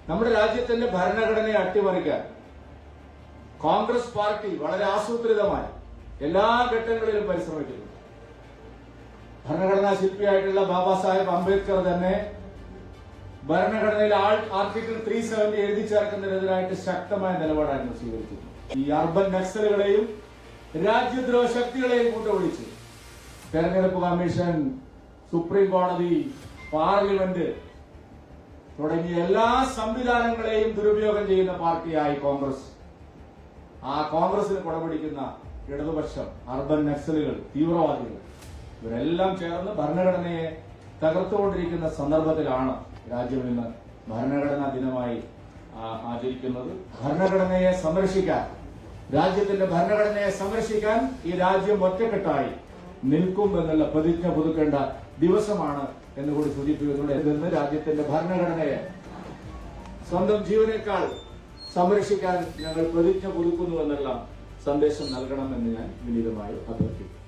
നമ്മുടെ രാജ്യത്തിന്റെ ഭരണഘടനയെ അട്ടിമറിക്കാൻ കോൺഗ്രസ് പാർട്ടി വളരെ ആസൂത്രിതമായി എല്ലാ ഘട്ടങ്ങളിലും പരിശ്രമിക്കുന്നു. ഭരണഘടനാ ശില്പിയായിട്ടുള്ള ബാബാ സാഹേബ് അംബേദ്കർ തന്നെ ഭരണഘടനയിൽ ആർട്ടിക്കിൾ 370 എഴുതി ചേർക്കുന്നതിനെതിരായിട്ട് ശക്തമായ നിലപാടായിരുന്നു സ്വീകരിച്ചത്. ഈ അർബൻ നക്സലുകളെയും രാജ്യദ്രോഹ ശക്തികളെയും കൊണ്ടുവിളിച്ച് തെരഞ്ഞെടുപ്പ് കമ്മീഷൻ, സുപ്രീം കോടതി, പാർലമെന്റ് തുടങ്ങിയ എല്ലാ സംവിധാനങ്ങളെയും ദുരുപയോഗം ചെയ്യുന്ന പാർട്ടിയായി കോൺഗ്രസ്. ആ കോൺഗ്രസിന് കൊടപിടിക്കുന്ന ഇടതുപക്ഷം, അർബൻ നക്സലുകൾ, തീവ്രവാദികൾ ഇവരെല്ലാം ചേർന്ന് ഭരണഘടനയെ തകർത്തുകൊണ്ടിരിക്കുന്ന സന്ദർഭത്തിലാണ് രാജ്യം ഇന്ന് ഭരണഘടനാ ദിനമായി ആചരിക്കുന്നത്. ഭരണഘടനയെ സംരക്ഷിക്കാൻ, രാജ്യത്തിന്റെ ഭരണഘടനയെ സംരക്ഷിക്കാൻ ഈ രാജ്യം ഒറ്റക്കെട്ടായി നിൽക്കും എന്നുള്ള പ്രതിജ്ഞ പുതുക്കേണ്ട ദിവസമാണ് എന്നുകൂടി സൂചിപ്പിക്കുന്നുണ്ട്. രാജ്യത്തിന്റെ ഭരണഘടനയെ സ്വന്തം ജീവനേക്കാൾ സംരക്ഷിക്കാൻ ഞങ്ങൾ പ്രതിജ്ഞ പുതുക്കുന്നു എന്നുള്ള സന്ദേശം നൽകണമെന്ന് ഞാൻ വിനീതമായി അഭ്യർത്ഥിക്കുന്നു.